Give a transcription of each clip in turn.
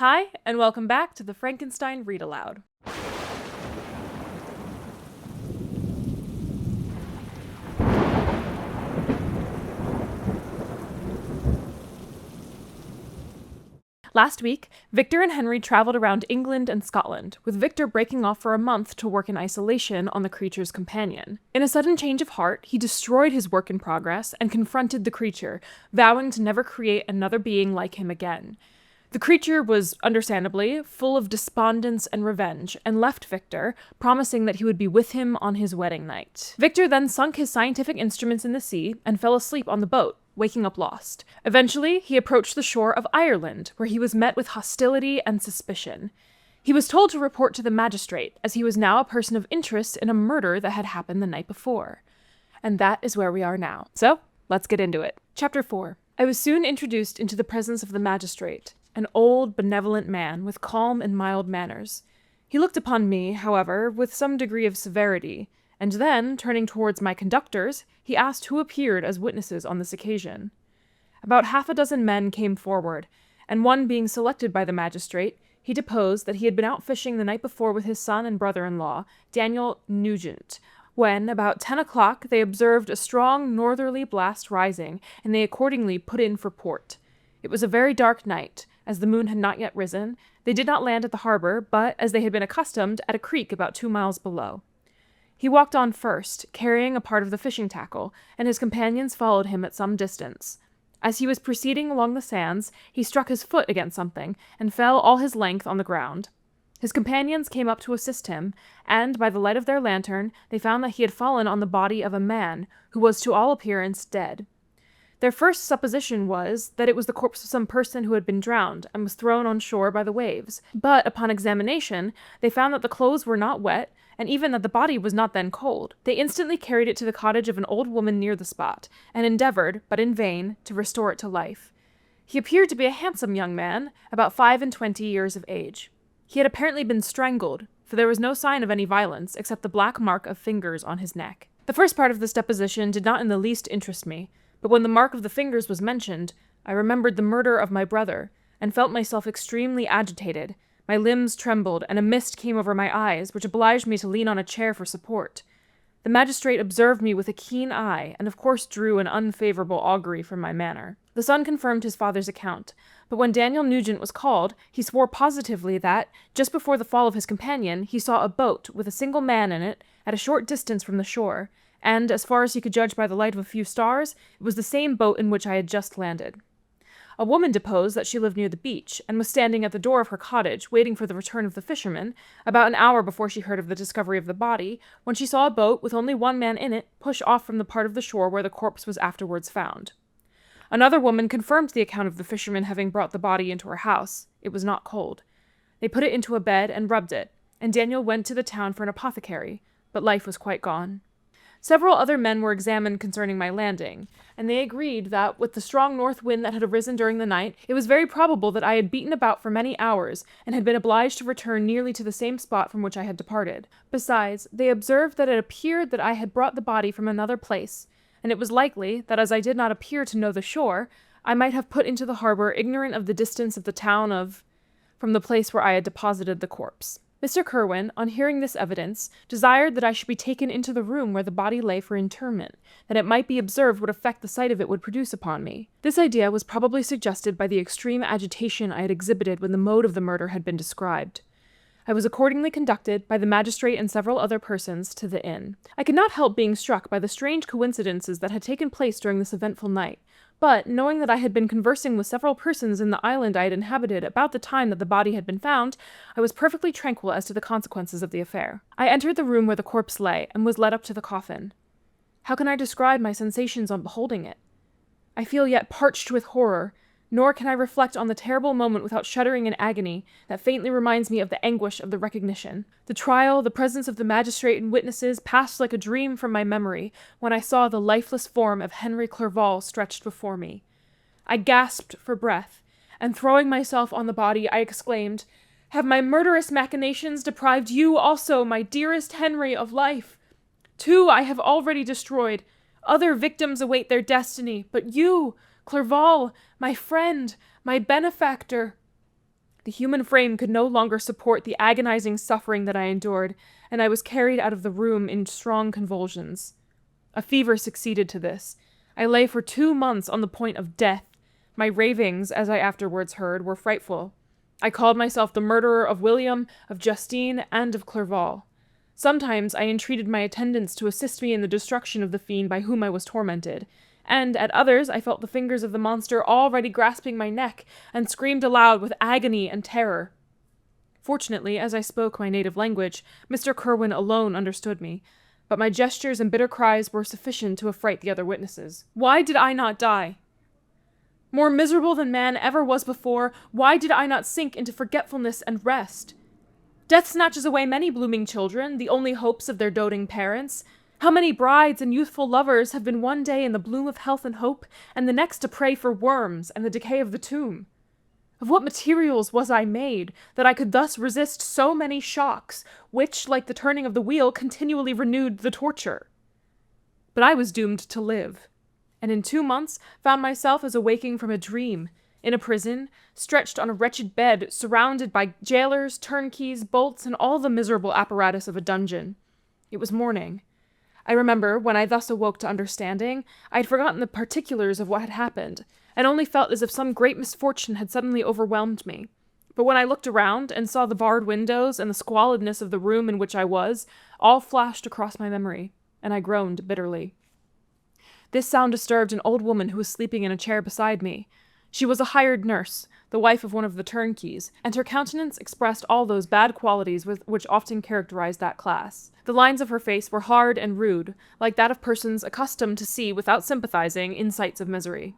Hi, and welcome back to the Frankenstein Read Aloud. Last week, Victor and Henry traveled around England and Scotland, with Victor breaking off for a month to work in isolation on the creature's companion. In a sudden change of heart, he destroyed his work in progress and confronted the creature, vowing to never create another being like him again. The creature was, understandably, full of despondence and revenge, and left Victor, promising that he would be with him on his wedding night. Victor then sunk his scientific instruments in the sea and fell asleep on the boat, waking up lost. Eventually, he approached the shore of Ireland, where he was met with hostility and suspicion. He was told to report to the magistrate, as he was now a person of interest in a murder that had happened the night before. And that is where we are now. So, let's get into it. Chapter 4. I was soon introduced into the presence of the magistrate, an old, benevolent man with calm and mild manners. He looked upon me, however, with some degree of severity, and then, turning towards my conductors, he asked who appeared as witnesses on this occasion. About 6 men came forward, and one being selected by the magistrate, he deposed that he had been out fishing the night before with his son and brother-in-law, Daniel Nugent, when, about 10 o'clock, they observed a strong northerly blast rising, and they accordingly put in for port. It was a very dark night, as the moon had not yet risen. They did not land at the harbor, but, as they had been accustomed, at a creek about 2 miles below. He walked on first, carrying a part of the fishing tackle, and his companions followed him at some distance. As he was proceeding along the sands, he struck his foot against something, and fell all his length on the ground. His companions came up to assist him, and, by the light of their lantern, they found that he had fallen on the body of a man, who was to all appearance dead. Their first supposition was that it was the corpse of some person who had been drowned and was thrown on shore by the waves, but upon examination they found that the clothes were not wet, and even that the body was not then cold. They instantly carried it to the cottage of an old woman near the spot, and endeavored, but in vain, to restore it to life. He appeared to be a handsome young man, about 25 years of age. He had apparently been strangled, for there was no sign of any violence except the black mark of fingers on his neck. The first part of this deposition did not in the least interest me, but when the mark of the fingers was mentioned, I remembered the murder of my brother, and felt myself extremely agitated. My limbs trembled, and a mist came over my eyes, which obliged me to lean on a chair for support. The magistrate observed me with a keen eye, and of course drew an unfavorable augury from my manner. The son confirmed his father's account, but when Daniel Nugent was called, he swore positively that, just before the fall of his companion, he saw a boat with a single man in it at a short distance from the shore, and, as far as he could judge by the light of a few stars, it was the same boat in which I had just landed. A woman deposed that she lived near the beach, and was standing at the door of her cottage, waiting for the return of the fishermen, about an hour before she heard of the discovery of the body, when she saw a boat with only one man in it push off from the part of the shore where the corpse was afterwards found. Another woman confirmed the account of the fishermen having brought the body into her house. It was not cold. They put it into a bed and rubbed it, and Daniel went to the town for an apothecary, but life was quite gone. Several other men were examined concerning my landing, and they agreed that, with the strong north wind that had arisen during the night, it was very probable that I had beaten about for many hours, and had been obliged to return nearly to the same spot from which I had departed. Besides, they observed that it appeared that I had brought the body from another place, and it was likely that, as I did not appear to know the shore, I might have put into the harbor ignorant of the distance of the town from the place where I had deposited the corpse. Mr. Kerwin, on hearing this evidence, desired that I should be taken into the room where the body lay for interment, that it might be observed what effect the sight of it would produce upon me. This idea was probably suggested by the extreme agitation I had exhibited when the mode of the murder had been described. I was accordingly conducted, by the magistrate and several other persons, to the inn. I could not help being struck by the strange coincidences that had taken place during this eventful night, but, knowing that I had been conversing with several persons in the island I had inhabited about the time that the body had been found, I was perfectly tranquil as to the consequences of the affair. I entered the room where the corpse lay, and was led up to the coffin. How can I describe my sensations on beholding it? I feel yet parched with horror, nor can I reflect on the terrible moment without shuddering in agony that faintly reminds me of the anguish of the recognition. The trial, the presence of the magistrate and witnesses passed like a dream from my memory when I saw the lifeless form of Henry Clerval stretched before me. I gasped for breath, and throwing myself on the body, I exclaimed, "Have my murderous machinations deprived you also, my dearest Henry, of life? 2 I have already destroyed. Other victims await their destiny, but you, Clerval, my friend, my benefactor." The human frame could no longer support the agonizing suffering that I endured, and I was carried out of the room in strong convulsions. A fever succeeded to this. I lay for 2 months on the point of death. My ravings, as I afterwards heard, were frightful. I called myself the murderer of William, of Justine, and of Clerval. Sometimes I entreated my attendants to assist me in the destruction of the fiend by whom I was tormented, and at others I felt the fingers of the monster already grasping my neck, and screamed aloud with agony and terror. Fortunately, as I spoke my native language, Mr. Kerwin alone understood me, but my gestures and bitter cries were sufficient to affright the other witnesses. Why did I not die? More miserable than man ever was before, why did I not sink into forgetfulness and rest? Death snatches away many blooming children, the only hopes of their doting parents. How many brides and youthful lovers have been one day in the bloom of health and hope, and the next to prey for worms and the decay of the tomb? Of what materials was I made, that I could thus resist so many shocks, which, like the turning of the wheel, continually renewed the torture? But I was doomed to live, and in 2 months found myself as awaking from a dream, in a prison, stretched on a wretched bed, surrounded by jailers, turnkeys, bolts, and all the miserable apparatus of a dungeon. It was morning. I remember, when I thus awoke to understanding, I had forgotten the particulars of what had happened, and only felt as if some great misfortune had suddenly overwhelmed me. But when I looked around, and saw the barred windows and the squalidness of the room in which I was, all flashed across my memory, and I groaned bitterly. This sound disturbed an old woman who was sleeping in a chair beside me. She was a hired nurse, the wife of one of the turnkeys, and her countenance expressed all those bad qualities which often characterize that class. The lines of her face were hard and rude, like that of persons accustomed to see, without sympathizing, insights of misery.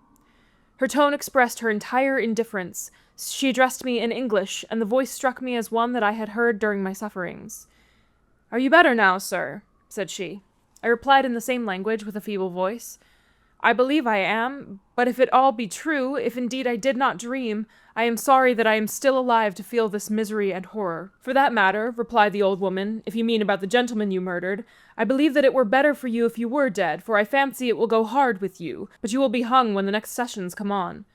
Her tone expressed her entire indifference. She addressed me in English, and the voice struck me as one that I had heard during my sufferings. "Are you better now, sir?" said she. I replied in the same language, with a feeble voice. "I believe I am, but if it all be true, if indeed I did not dream, I am sorry that I am still alive to feel this misery and horror." "For that matter," replied the old woman, "if you mean about the gentleman you murdered, I believe that it were better for you if you were dead, for I fancy it will go hard with you, but you will be hung when the next sessions come on.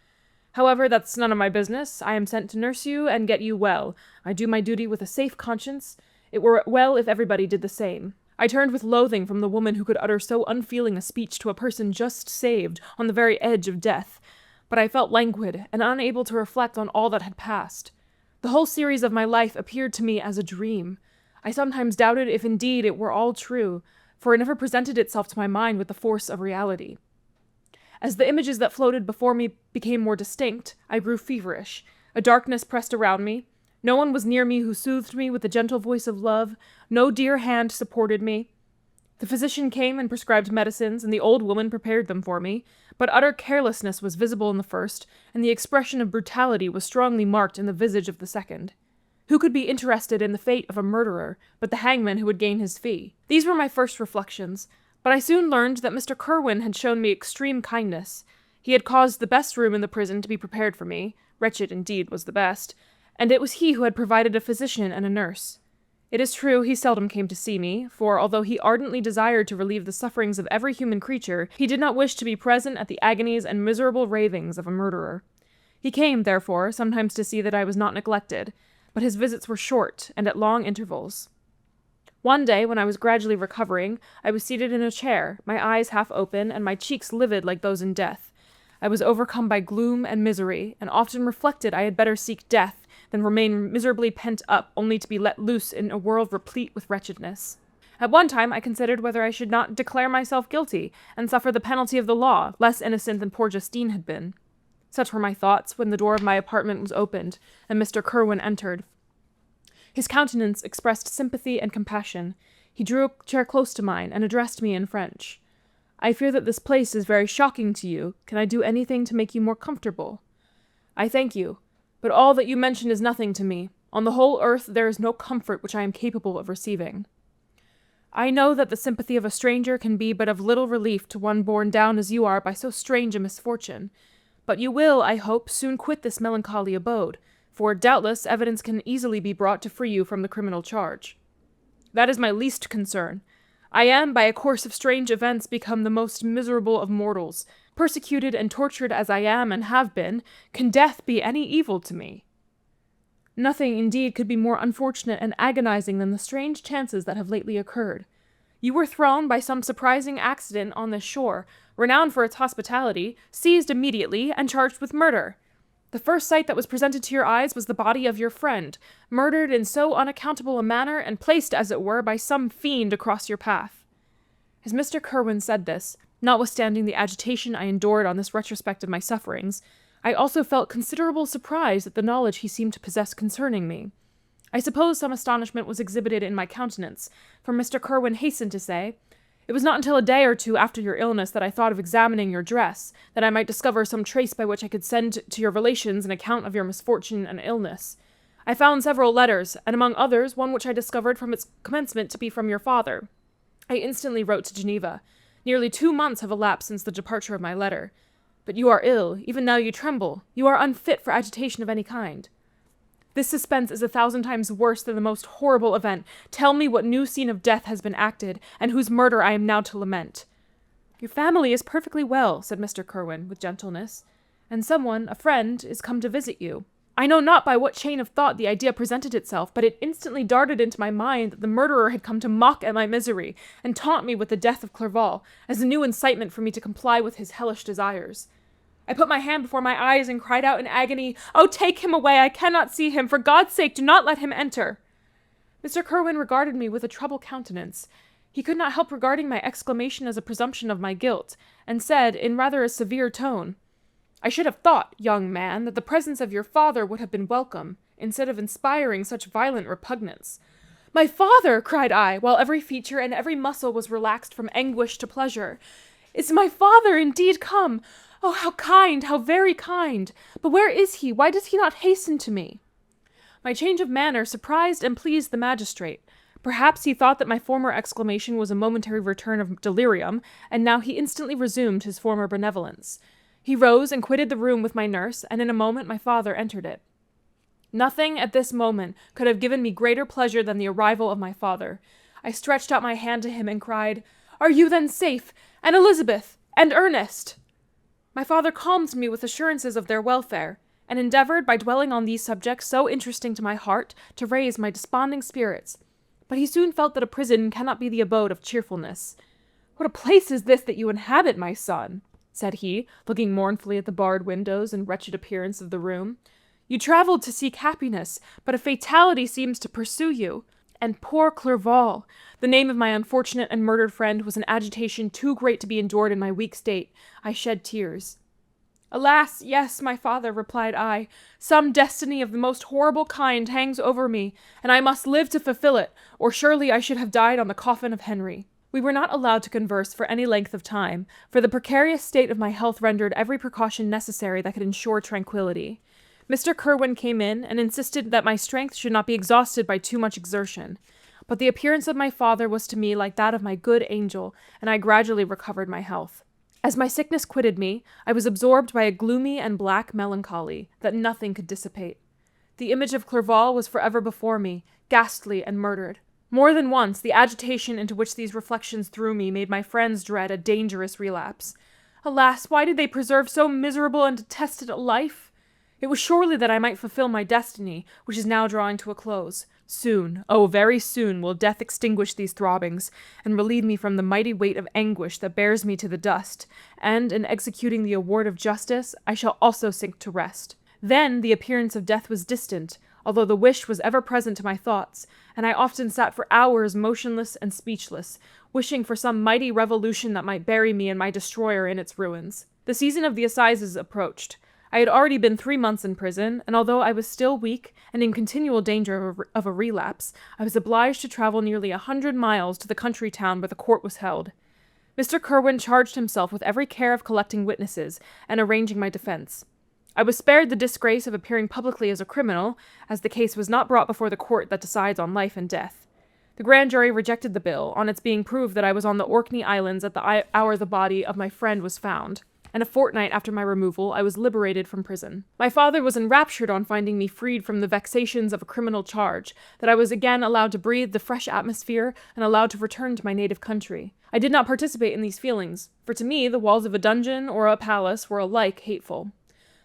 However, that's none of my business. I am sent to nurse you and get you well. I do my duty with a safe conscience. It were well if everybody did the same." I turned with loathing from the woman who could utter so unfeeling a speech to a person just saved, on the very edge of death, but I felt languid and unable to reflect on all that had passed. The whole series of my life appeared to me as a dream. I sometimes doubted if indeed it were all true, for it never presented itself to my mind with the force of reality. As the images that floated before me became more distinct, I grew feverish. A darkness pressed around me. No one was near me who soothed me with the gentle voice of love. No dear hand supported me. The physician came and prescribed medicines, and the old woman prepared them for me, but utter carelessness was visible in the first, and the expression of brutality was strongly marked in the visage of the second. Who could be interested in the fate of a murderer, but the hangman who would gain his fee? These were my first reflections, but I soon learned that Mr. Kerwin had shown me extreme kindness. He had caused the best room in the prison to be prepared for me, wretched indeed was the best, and it was he who had provided a physician and a nurse. It is true he seldom came to see me, for although he ardently desired to relieve the sufferings of every human creature, he did not wish to be present at the agonies and miserable ravings of a murderer. He came, therefore, sometimes to see that I was not neglected, but his visits were short and at long intervals. One day, when I was gradually recovering, I was seated in a chair, my eyes half open, and my cheeks livid like those in death. I was overcome by gloom and misery, and often reflected I had better seek death than remain miserably pent up, only to be let loose in a world replete with wretchedness. At one time I considered whether I should not declare myself guilty, and suffer the penalty of the law, less innocent than poor Justine had been. Such were my thoughts, when the door of my apartment was opened, and Mr. Kerwin entered. His countenance expressed sympathy and compassion. He drew a chair close to mine, and addressed me in French. "I fear that this place is very shocking to you. Can I do anything to make you more comfortable?" "I thank you. But all that you mention is nothing to me. On the whole earth there is no comfort which I am capable of receiving. I know that the sympathy of a stranger can be but of little relief to one borne down as you are by so strange a misfortune. But you will, I hope, soon quit this melancholy abode, for doubtless evidence can easily be brought to free you from the criminal charge. That is my least concern. I am, by a course of strange events, become the most miserable of mortals. Persecuted and tortured as I am and have been, can death be any evil to me?" Nothing, indeed, could be more unfortunate and agonizing than the strange chances that have lately occurred. You were thrown by some surprising accident on this shore, renowned for its hospitality, seized immediately, and charged with murder. The first sight that was presented to your eyes was the body of your friend, murdered in so unaccountable a manner and placed, as it were, by some fiend across your path. As Mr. Kerwin said this, notwithstanding the agitation I endured on this retrospect of my sufferings, I also felt considerable surprise at the knowledge he seemed to possess concerning me. I suppose some astonishment was exhibited in my countenance, for Mr. Kerwin hastened to say, "It was not until a day or two after your illness that I thought of examining your dress, that I might discover some trace by which I could send to your relations an account of your misfortune and illness. I found several letters, and among others one which I discovered from its commencement to be from your father. I instantly wrote to Geneva. Nearly 2 months have elapsed since the departure of my letter. But you are ill, even now you tremble. You are unfit for agitation of any kind. This suspense is 1,000 times worse than the most horrible event. Tell me what new scene of death has been acted, and whose murder I am now to lament." "Your family is perfectly well," said Mr. Kerwin, with gentleness, "and someone, a friend, is come to visit you. I know not by what chain of thought the idea presented itself, but it instantly darted into my mind that the murderer had come to mock at my misery, and taunt me with the death of Clerval, as a new incitement for me to comply with his hellish desires. I put my hand before my eyes and cried out in agony, 'Oh, take him away! I cannot see him! For God's sake, do not let him enter!' Mr. Kerwin regarded me with a troubled countenance. He could not help regarding my exclamation as a presumption of my guilt, and said, in rather a severe tone, 'I should have thought, young man, that the presence of your father would have been welcome, instead of inspiring such violent repugnance.' 'My father!' cried I, while every feature and every muscle was relaxed from anguish to pleasure. 'Is my father indeed come? Oh, how kind, how very kind! But where is he? Why does he not hasten to me?' My change of manner surprised and pleased the magistrate. Perhaps he thought that my former exclamation was a momentary return of delirium, and now he instantly resumed his former benevolence. He rose and quitted the room with my nurse, and in a moment my father entered it. Nothing at this moment could have given me greater pleasure than the arrival of my father. I stretched out my hand to him and cried, 'Are you then safe? And Elizabeth? And Ernest?' My father calmed me with assurances of their welfare, and endeavored, by dwelling on these subjects so interesting to my heart, to raise my desponding spirits. But he soon felt that a prison cannot be the abode of cheerfulness. 'What a place is this that you inhabit, my son?' said he, looking mournfully at the barred windows and wretched appearance of the room. 'You travelled to seek happiness, but a fatality seems to pursue you. And poor Clerval! The name of my unfortunate and murdered friend was an agitation too great to be endured in my weak state. I shed tears. 'Alas, yes, my father,' replied I. 'Some destiny of the most horrible kind hangs over me, and I must live to fulfill it, or surely I should have died on the coffin of Henry.' We were not allowed to converse for any length of time, for the precarious state of my health rendered every precaution necessary that could ensure tranquillity. Mr. Kerwin came in and insisted that my strength should not be exhausted by too much exertion. But the appearance of my father was to me like that of my good angel, and I gradually recovered my health. As my sickness quitted me, I was absorbed by a gloomy and black melancholy that nothing could dissipate. The image of Clerval was forever before me, ghastly and murdered. More than once, the agitation into which these reflections threw me made my friends dread a dangerous relapse. Alas, why did they preserve so miserable and detested a life? It was surely that I might fulfill my destiny, which is now drawing to a close. Soon, oh, very soon, will death extinguish these throbbings, and relieve me from the mighty weight of anguish that bears me to the dust, and, in executing the award of justice, I shall also sink to rest. Then the appearance of death was distant, although the wish was ever present to my thoughts, and I often sat for hours motionless and speechless, wishing for some mighty revolution that might bury me and my destroyer in its ruins. The season of the assizes approached. I had already been 3 months in prison, and although I was still weak and in continual danger of a relapse, I was obliged to travel nearly 100 miles to the country town where the court was held. Mr. Kerwin charged himself with every care of collecting witnesses and arranging my defense. I was spared the disgrace of appearing publicly as a criminal, as the case was not brought before the court that decides on life and death. The grand jury rejected the bill, on its being proved that I was on the Orkney Islands at the hour the body of my friend was found, and a fortnight after my removal I was liberated from prison. My father was enraptured on finding me freed from the vexations of a criminal charge, that I was again allowed to breathe the fresh atmosphere, and allowed to return to my native country. I did not participate in these feelings, for to me the walls of a dungeon or a palace were alike hateful.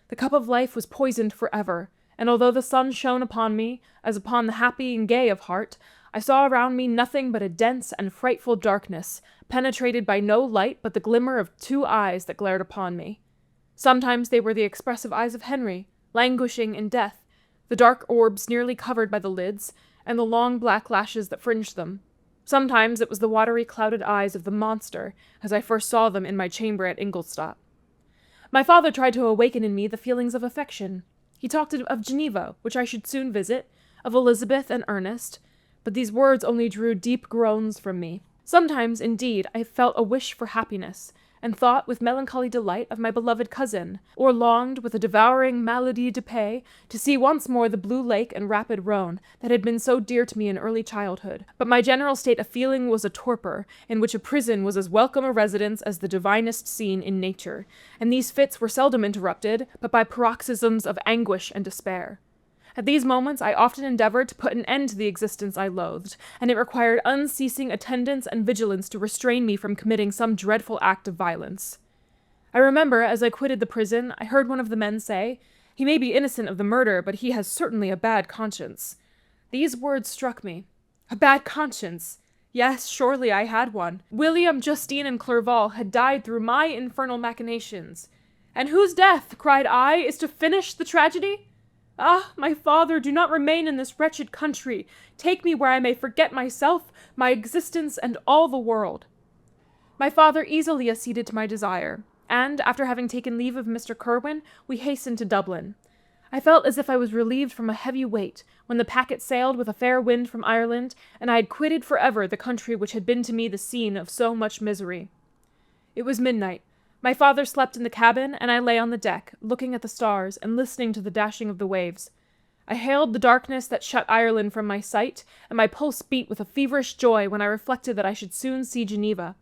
The cup of life was poisoned forever, And although the sun shone upon me, as upon the happy and gay of heart, I saw around me nothing but a dense and frightful darkness, penetrated by no light but the glimmer of two eyes that glared upon me. Sometimes they were the expressive eyes of Henry, languishing in death, the dark orbs nearly covered by the lids, and the long black lashes that fringed them. Sometimes it was the watery clouded eyes of the monster, as I first saw them in my chamber at Ingolstadt. My father tried to awaken in me the feelings of affection. He talked of Geneva, which I should soon visit, of Elizabeth and Ernest, but these words only drew deep groans from me. Sometimes, indeed, I felt a wish for happiness, and thought with melancholy delight of my beloved cousin, or longed with a devouring maladie de paix to see once more the blue lake and rapid Rhone that had been so dear to me in early childhood. But my general state of feeling was a torpor, in which a prison was as welcome a residence as the divinest scene in nature, and these fits were seldom interrupted but by paroxysms of anguish and despair. At these moments I often endeavored to put an end to the existence I loathed, and it required unceasing attendance and vigilance to restrain me from committing some dreadful act of violence. I remember, as I quitted the prison, I heard one of the men say, "He may be innocent of the murder, but he has certainly a bad conscience." These words struck me. A bad conscience! Yes, surely I had one. William, Justine, and Clerval had died through my infernal machinations. "And whose death," cried I, "is to finish the tragedy? Ah, my father, do not remain in this wretched country. Take me where I may forget myself, my existence, and all the world." My father easily acceded to my desire, and, after having taken leave of Mr. Kerwin, we hastened to Dublin. I felt as if I was relieved from a heavy weight, when the packet sailed with a fair wind from Ireland, and I had quitted forever the country which had been to me the scene of so much misery. It was midnight. My father slept in the cabin, and I lay on the deck, looking at the stars and listening to the dashing of the waves. I hailed the darkness that shut Ireland from my sight, and my pulse beat with a feverish joy when I reflected that I should soon see Geneva.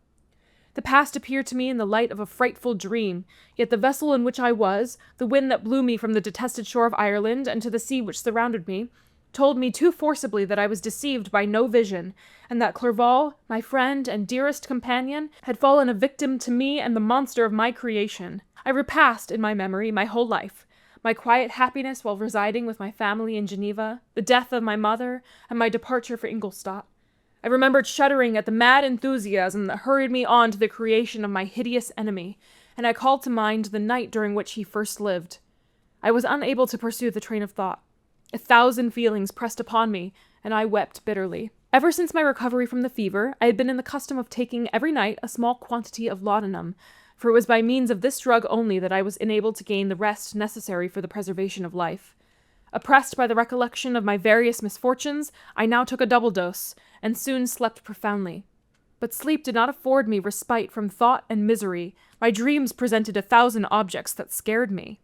The past appeared to me in the light of a frightful dream, yet the vessel in which I was, the wind that blew me from the detested shore of Ireland and to the sea which surrounded me, told me too forcibly that I was deceived by no vision, and that Clerval, my friend and dearest companion, had fallen a victim to me and the monster of my creation. I repassed in my memory my whole life, my quiet happiness while residing with my family in Geneva, the death of my mother, and my departure for Ingolstadt. I remembered shuddering at the mad enthusiasm that hurried me on to the creation of my hideous enemy, and I called to mind the night during which he first lived. I was unable to pursue the train of thought. 1,000 feelings pressed upon me, and I wept bitterly. Ever since my recovery from the fever, I had been in the custom of taking every night a small quantity of laudanum, for it was by means of this drug only that I was enabled to gain the rest necessary for the preservation of life. Oppressed by the recollection of my various misfortunes, I now took a double dose, and soon slept profoundly. But sleep did not afford me respite from thought and misery. My dreams presented 1,000 objects that scared me.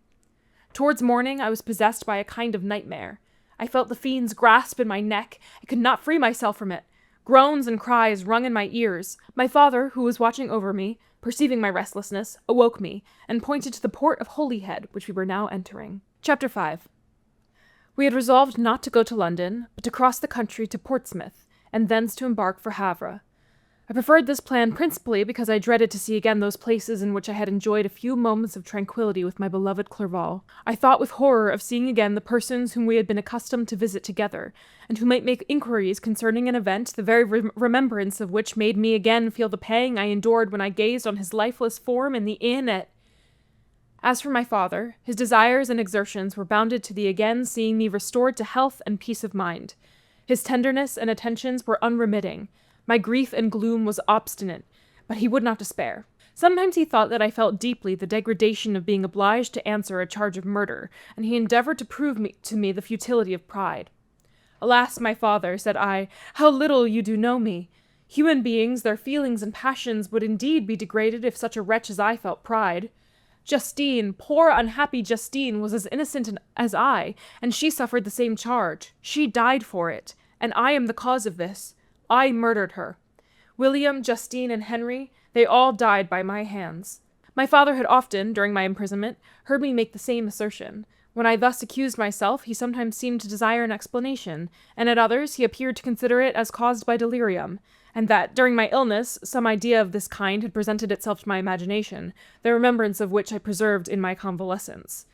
Towards morning I was possessed by a kind of nightmare. I felt the fiend's grasp in my neck. I could not free myself from it. Groans and cries rung in my ears. My father, who was watching over me, perceiving my restlessness, awoke me, and pointed to the port of Holyhead, which we were now entering. Chapter 5. We had resolved not to go to London, but to cross the country to Portsmouth, and thence to embark for Havre. I preferred this plan principally because I dreaded to see again those places in which I had enjoyed a few moments of tranquillity with my beloved Clerval. I thought with horror of seeing again the persons whom we had been accustomed to visit together, and who might make inquiries concerning an event the very remembrance of which made me again feel the pang I endured when I gazed on his lifeless form in the inn at... As for my father, his desires and exertions were bounded to the again seeing me restored to health and peace of mind. His tenderness and attentions were unremitting. My grief and gloom was obstinate, but he would not despair. Sometimes he thought that I felt deeply the degradation of being obliged to answer a charge of murder, and he endeavored to prove to me the futility of pride. "Alas, my father," said I, "how little you do know me! Human beings, their feelings and passions would indeed be degraded if such a wretch as I felt pride. Justine, poor unhappy Justine, was as innocent as I, and she suffered the same charge. She died for it, and I am the cause of this. I murdered her. William, Justine, and Henry, they all died by my hands." My father had often, during my imprisonment, heard me make the same assertion. When I thus accused myself, he sometimes seemed to desire an explanation, and at others he appeared to consider it as caused by delirium, and that, during my illness, some idea of this kind had presented itself to my imagination, the remembrance of which I preserved in my convalescence.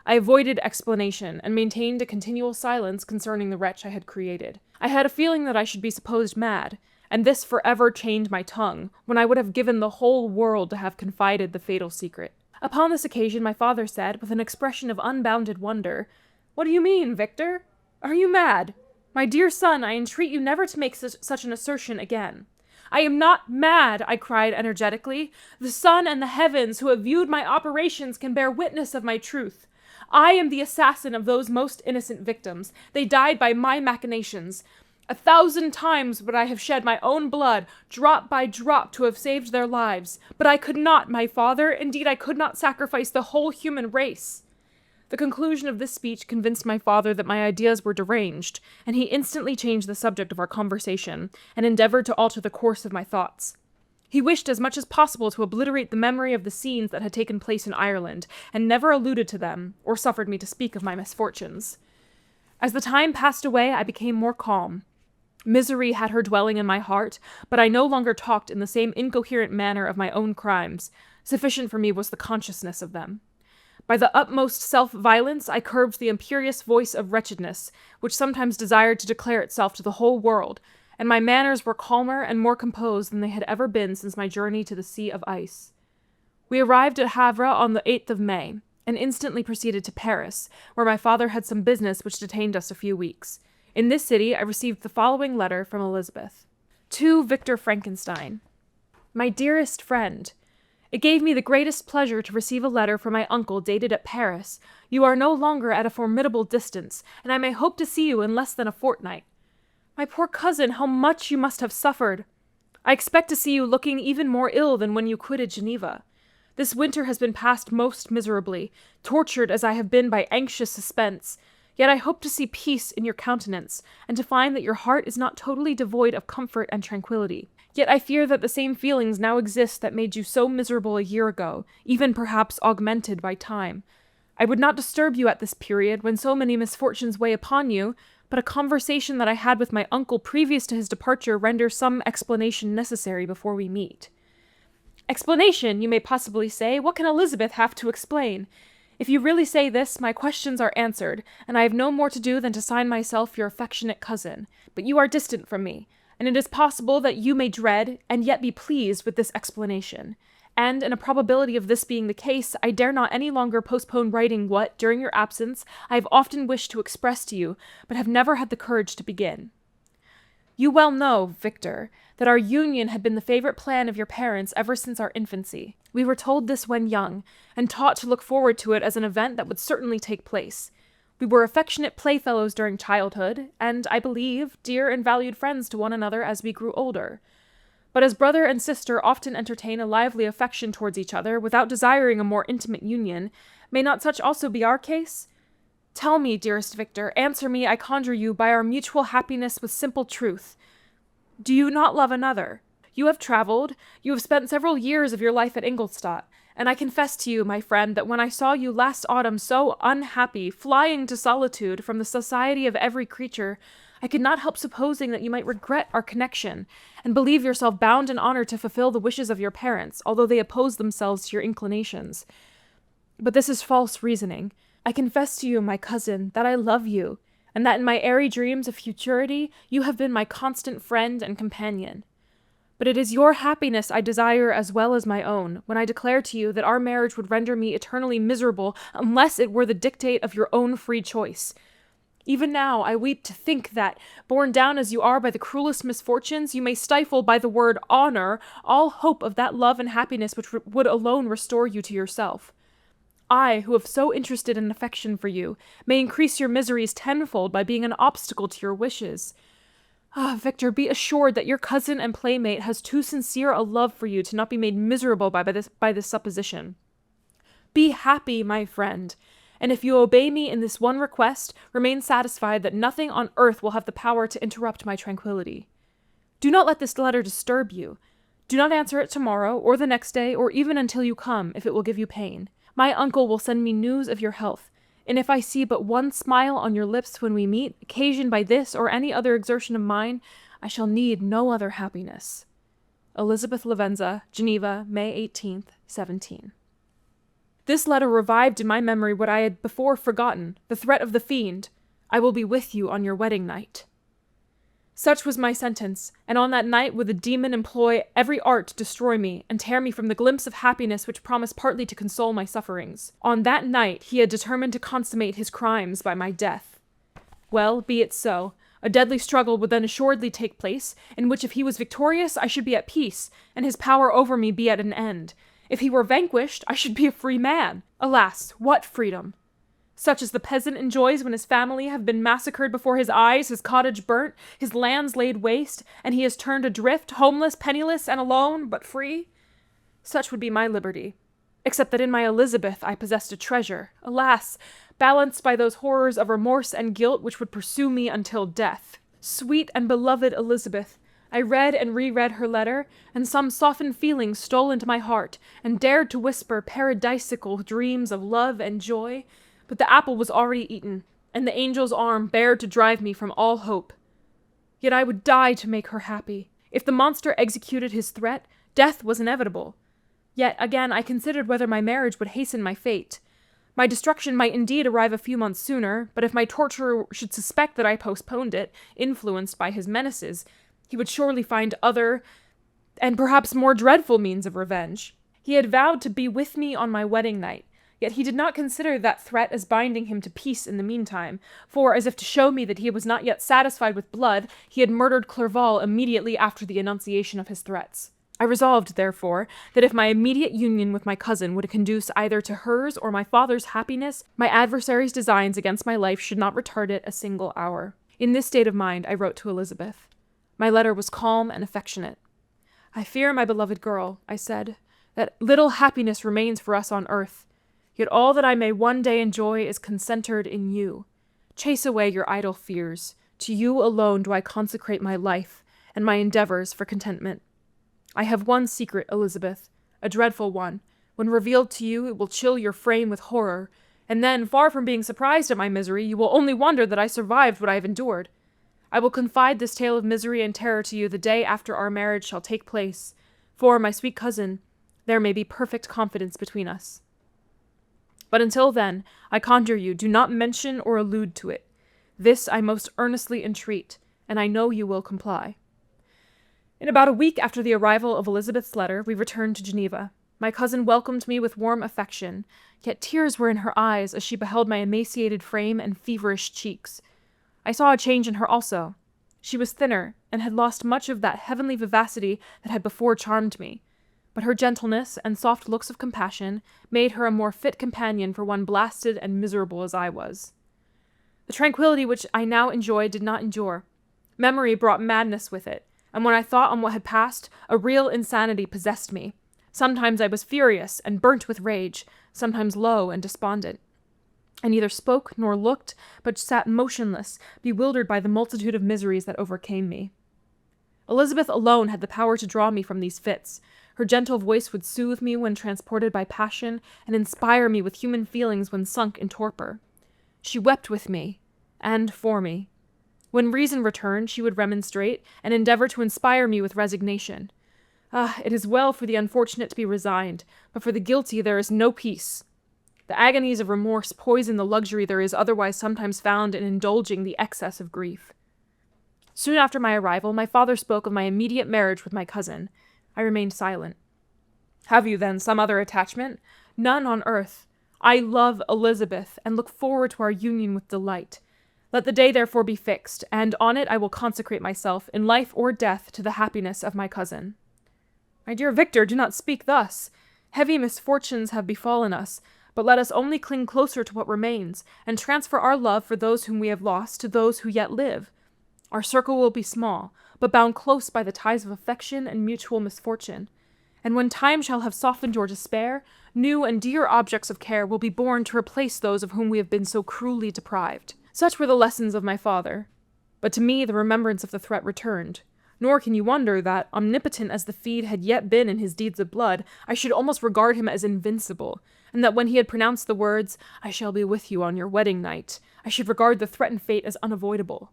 I avoided explanation and maintained a continual silence concerning the wretch I had created. I had a feeling that I should be supposed mad, and this forever chained my tongue, when I would have given the whole world to have confided the fatal secret. Upon this occasion my father said, with an expression of unbounded wonder, "What do you mean, Victor? Are you mad? My dear son, I entreat you never to make such an assertion again." "I am not mad," I cried energetically. "The sun and the heavens, who have viewed my operations, can bear witness of my truth. I am the assassin of those most innocent victims. They died by my machinations. 1,000 times would I have shed my own blood, drop by drop, to have saved their lives. But I could not, my father. Indeed, I could not sacrifice the whole human race." The conclusion of this speech convinced my father that my ideas were deranged, and he instantly changed the subject of our conversation, and endeavored to alter the course of my thoughts. He wished as much as possible to obliterate the memory of the scenes that had taken place in Ireland, and never alluded to them, or suffered me to speak of my misfortunes. As the time passed away, I became more calm. Misery had her dwelling in my heart, but I no longer talked in the same incoherent manner of my own crimes. Sufficient for me was the consciousness of them. By the utmost self-violence, I curbed the imperious voice of wretchedness, which sometimes desired to declare itself to the whole world, and my manners were calmer and more composed than they had ever been since my journey to the Sea of Ice. We arrived at Havre on the 8th of May, and instantly proceeded to Paris, where my father had some business which detained us a few weeks. In this city I received the following letter from Elizabeth. To Victor Frankenstein. My dearest friend, it gave me the greatest pleasure to receive a letter from my uncle dated at Paris. You are no longer at a formidable distance, and I may hope to see you in less than a fortnight. My poor cousin, how much you must have suffered! I expect to see you looking even more ill than when you quitted Geneva. This winter has been passed most miserably, tortured as I have been by anxious suspense. Yet I hope to see peace in your countenance, and to find that your heart is not totally devoid of comfort and tranquillity. Yet I fear that the same feelings now exist that made you so miserable a year ago, even perhaps augmented by time. I would not disturb you at this period, when so many misfortunes weigh upon you, but a conversation that I had with my uncle previous to his departure renders some explanation necessary before we meet. Explanation, you may possibly say. What can Elizabeth have to explain? If you really say this, my questions are answered, and I have no more to do than to sign myself your affectionate cousin. But you are distant from me, and it is possible that you may dread, and yet be pleased with this explanation. And, in a probability of this being the case, I dare not any longer postpone writing what, during your absence, I have often wished to express to you, but have never had the courage to begin. You well know, Victor, that our union had been the favorite plan of your parents ever since our infancy. We were told this when young, and taught to look forward to it as an event that would certainly take place. We were affectionate playfellows during childhood, and, I believe, dear and valued friends to one another as we grew older. But as brother and sister often entertain a lively affection towards each other, without desiring a more intimate union, may not such also be our case? Tell me, dearest Victor, answer me, I conjure you, by our mutual happiness with simple truth. Do you not love another? You have traveled, you have spent several years of your life at Ingolstadt, and I confess to you, my friend, that when I saw you last autumn so unhappy, flying to solitude from the society of every creature, I could not help supposing that you might regret our connection, and believe yourself bound in honor to fulfill the wishes of your parents, although they oppose themselves to your inclinations. But this is false reasoning. I confess to you, my cousin, that I love you, and that in my airy dreams of futurity you have been my constant friend and companion. But it is your happiness I desire as well as my own, when I declare to you that our marriage would render me eternally miserable unless it were the dictate of your own free choice. Even now I weep to think that, borne down as you are by the cruelest misfortunes, you may stifle by the word honor all hope of that love and happiness which would alone restore you to yourself. I, who have so interested an affection for you, may increase your miseries tenfold by being an obstacle to your wishes. Ah, Victor, be assured that your cousin and playmate has too sincere a love for you to not be made miserable by this supposition. Be happy, my friend, and if you obey me in this one request, remain satisfied that nothing on earth will have the power to interrupt my tranquillity. Do not let this letter disturb you. Do not answer it tomorrow, or the next day, or even until you come, if it will give you pain. My uncle will send me news of your health, and if I see but one smile on your lips when we meet, occasioned by this or any other exertion of mine, I shall need no other happiness. Elizabeth Lavenza, Geneva, May 18th, 17. This letter revived in my memory what I had before forgotten, the threat of the fiend. I will be with you on your wedding night. Such was my sentence, and on that night would the demon employ every art to destroy me and tear me from the glimpse of happiness which promised partly to console my sufferings. On that night he had determined to consummate his crimes by my death. Well, be it so. A deadly struggle would then assuredly take place, in which if he was victorious I should be at peace, and his power over me be at an end. If he were vanquished, I should be a free man. Alas, what freedom! Such as the peasant enjoys when his family have been massacred before his eyes, his cottage burnt, his lands laid waste, and he is turned adrift, homeless, penniless, and alone, but free. Such would be my liberty, except that in my Elizabeth I possessed a treasure, alas, balanced by those horrors of remorse and guilt which would pursue me until death. Sweet and beloved Elizabeth, I read and reread her letter, and some softened feelings stole into my heart, and dared to whisper paradisical dreams of love and joy, but the apple was already eaten, and the angel's arm bared to drive me from all hope. Yet I would die to make her happy. If the monster executed his threat, death was inevitable. Yet again I considered whether my marriage would hasten my fate. My destruction might indeed arrive a few months sooner, but if my torturer should suspect that I postponed it, influenced by his menaces, he would surely find other, and perhaps more dreadful means of revenge. He had vowed to be with me on my wedding night, yet he did not consider that threat as binding him to peace in the meantime, for, as if to show me that he was not yet satisfied with blood, he had murdered Clerval immediately after the enunciation of his threats. I resolved, therefore, that if my immediate union with my cousin would conduce either to hers or my father's happiness, my adversary's designs against my life should not retard it a single hour. In this state of mind I wrote to Elizabeth. My letter was calm and affectionate. I fear, my beloved girl, I said, that little happiness remains for us on earth, yet all that I may one day enjoy is concentred in you. Chase away your idle fears. To you alone do I consecrate my life and my endeavors for contentment. I have one secret, Elizabeth, a dreadful one. When revealed to you, it will chill your frame with horror, and then, far from being surprised at my misery, you will only wonder that I survived what I have endured. I will confide this tale of misery and terror to you the day after our marriage shall take place, for, my sweet cousin, there may be perfect confidence between us. But until then, I conjure you, do not mention or allude to it. This I most earnestly entreat, and I know you will comply. In about a week after the arrival of Elizabeth's letter, we returned to Geneva. My cousin welcomed me with warm affection, yet tears were in her eyes as she beheld my emaciated frame and feverish cheeks. I saw a change in her also. She was thinner, and had lost much of that heavenly vivacity that had before charmed me, but her gentleness and soft looks of compassion made her a more fit companion for one blasted and miserable as I was. The tranquillity which I now enjoyed did not endure. Memory brought madness with it, and when I thought on what had passed, a real insanity possessed me. Sometimes I was furious and burnt with rage, sometimes low and despondent. I neither spoke nor looked, but sat motionless, bewildered by the multitude of miseries that overcame me. Elizabeth alone had the power to draw me from these fits. Her gentle voice would soothe me when transported by passion, and inspire me with human feelings when sunk in torpor. She wept with me, and for me. When reason returned, she would remonstrate, and endeavor to inspire me with resignation. Ah, it is well for the unfortunate to be resigned, but for the guilty there is no peace. The agonies of remorse poison the luxury there is otherwise sometimes found in indulging the excess of grief. Soon after my arrival, my father spoke of my immediate marriage with my cousin. I remained silent. Have you, then, some other attachment? None on earth. I love Elizabeth, and look forward to our union with delight. Let the day therefore be fixed, and on it I will consecrate myself, in life or death, to the happiness of my cousin. My dear Victor, do not speak thus. Heavy misfortunes have befallen us, but let us only cling closer to what remains, and transfer our love for those whom we have lost to those who yet live. Our circle will be small, but bound close by the ties of affection and mutual misfortune. And when time shall have softened your despair, new and dear objects of care will be born to replace those of whom we have been so cruelly deprived. Such were the lessons of my father. But to me the remembrance of the threat returned. Nor can you wonder that, omnipotent as the fiend had yet been in his deeds of blood, I should almost regard him as invincible, and that when he had pronounced the words, "I shall be with you on your wedding night," I should regard the threatened fate as unavoidable.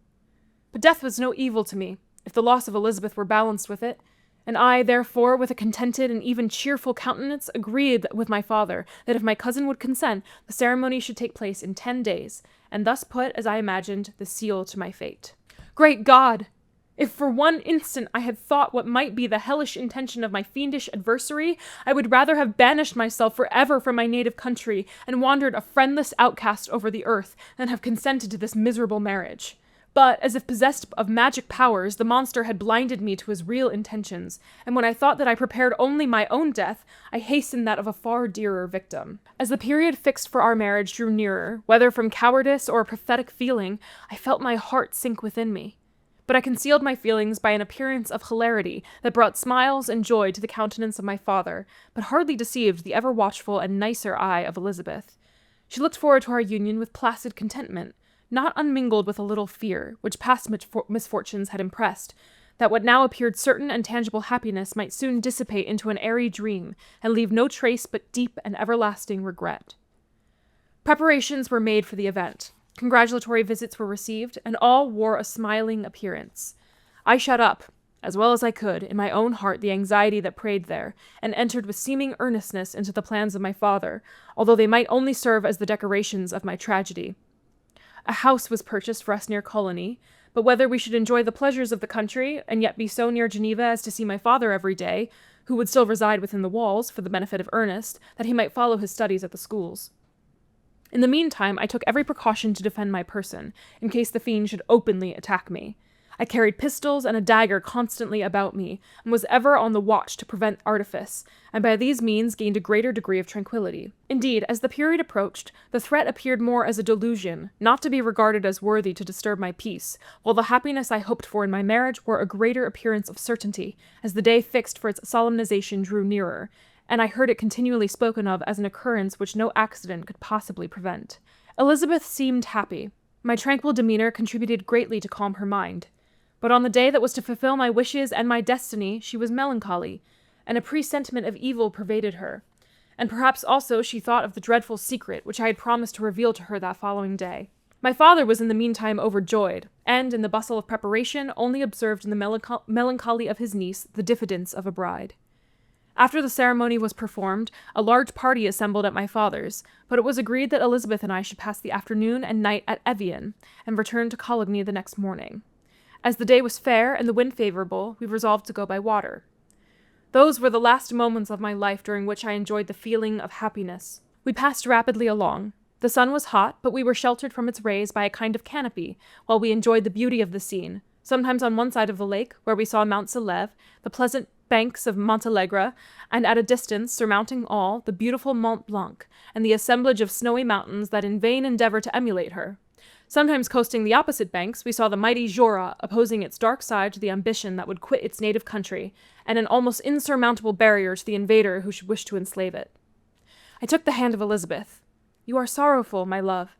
But death was no evil to me, if the loss of Elizabeth were balanced with it, And I, therefore, with a contented and even cheerful countenance, agreed with my father that if my cousin would consent, the ceremony should take place in 10 days, and thus put, as I imagined, the seal to my fate. Great God! If for one instant I had thought what might be the hellish intention of my fiendish adversary, I would rather have banished myself forever from my native country and wandered a friendless outcast over the earth than have consented to this miserable marriage. But, as if possessed of magic powers, the monster had blinded me to his real intentions, and when I thought that I prepared only my own death, I hastened that of a far dearer victim. As the period fixed for our marriage drew nearer, whether from cowardice or a prophetic feeling, I felt my heart sink within me. But I concealed my feelings by an appearance of hilarity that brought smiles and joy to the countenance of my father, but hardly deceived the ever-watchful and nicer eye of Elizabeth. She looked forward to our union with placid contentment, not unmingled with a little fear, which past misfortunes had impressed, that what now appeared certain and tangible happiness might soon dissipate into an airy dream, and leave no trace but deep and everlasting regret. Preparations were made for the event. Congratulatory visits were received, and all wore a smiling appearance. I shut up, as well as I could, in my own heart the anxiety that preyed there, and entered with seeming earnestness into the plans of my father, although they might only serve as the decorations of my tragedy. A house was purchased for us near Coligny, but whether we should enjoy the pleasures of the country, and yet be so near Geneva as to see my father every day, who would still reside within the walls for the benefit of Ernest, that he might follow his studies at the schools. In the meantime, I took every precaution to defend my person, in case the fiend should openly attack me. I carried pistols and a dagger constantly about me, and was ever on the watch to prevent artifice, and by these means gained a greater degree of tranquillity. Indeed, as the period approached, the threat appeared more as a delusion, not to be regarded as worthy to disturb my peace, while the happiness I hoped for in my marriage wore a greater appearance of certainty, as the day fixed for its solemnization drew nearer, and I heard it continually spoken of as an occurrence which no accident could possibly prevent. Elizabeth seemed happy. My tranquil demeanor contributed greatly to calm her mind. But on the day that was to fulfill my wishes and my destiny, she was melancholy, and a presentiment of evil pervaded her. And perhaps also she thought of the dreadful secret which I had promised to reveal to her that following day. My father was in the meantime overjoyed, and, in the bustle of preparation, only observed in the melancholy of his niece the diffidence of a bride. After the ceremony was performed, a large party assembled at my father's, but it was agreed that Elizabeth and I should pass the afternoon and night at Evian, and return to Coligny the next morning. As the day was fair and the wind favorable, we resolved to go by water. Those were the last moments of my life during which I enjoyed the feeling of happiness. We passed rapidly along. The sun was hot, but we were sheltered from its rays by a kind of canopy, while we enjoyed the beauty of the scene, sometimes on one side of the lake, where we saw Mount Salève, the pleasant banks of Montalegre, and at a distance, surmounting all, the beautiful Mont Blanc, and the assemblage of snowy mountains that in vain endeavor to emulate her. Sometimes coasting the opposite banks, we saw the mighty Jura opposing its dark side to the ambition that would quit its native country, and an almost insurmountable barrier to the invader who should wish to enslave it. I took the hand of Elizabeth. "You are sorrowful, my love.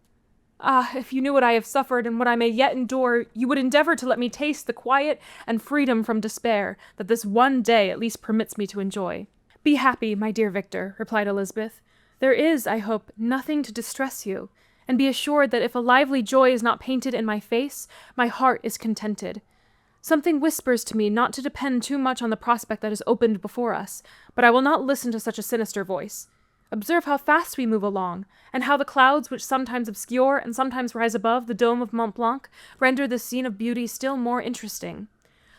Ah, if you knew what I have suffered and what I may yet endure, you would endeavor to let me taste the quiet and freedom from despair that this one day at least permits me to enjoy." "Be happy, my dear Victor," replied Elizabeth. "There is, I hope, nothing to distress you, and be assured that if a lively joy is not painted in my face, my heart is contented. Something whispers to me not to depend too much on the prospect that is opened before us, but I will not listen to such a sinister voice. Observe how fast we move along, and how the clouds which sometimes obscure and sometimes rise above the dome of Mont Blanc render this scene of beauty still more interesting.